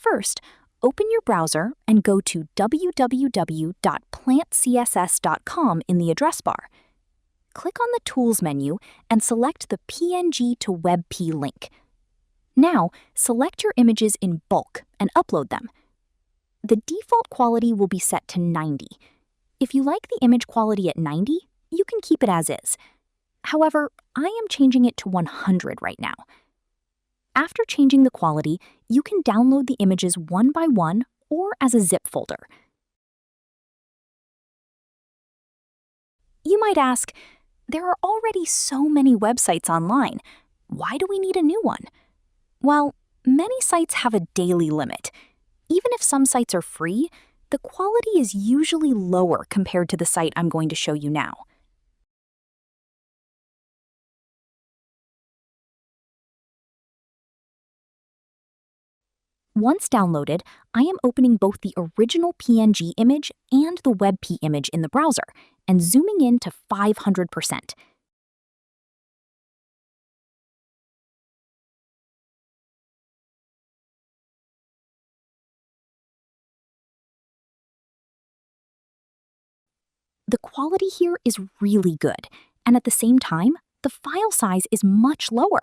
First, open your browser and go to www.plantcss.com in the address bar. Click on the Tools menu and select the PNG to WebP link. Now, select your images in bulk and upload them. The default quality will be set to 90. If you like the image quality at 90, you can keep it as is. However, I am changing it to 100 right now. After changing the quality, you can download the images one by one or as a zip folder. You might ask, there are already so many websites online. Why do we need a new one? Well, many sites have a daily limit. Even if some sites are free, the quality is usually lower compared to the site I'm going to show you now. Once downloaded, I am opening both the original PNG image and the WebP image in the browser and zooming in to 500%. The quality here is really good, and at the same time, the file size is much lower.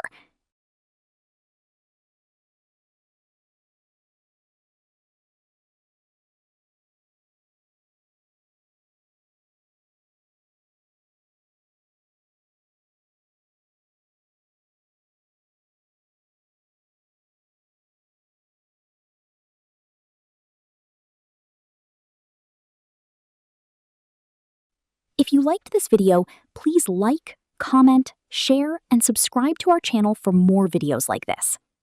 If you liked this video, please like, comment, share, and subscribe to our channel for more videos like this.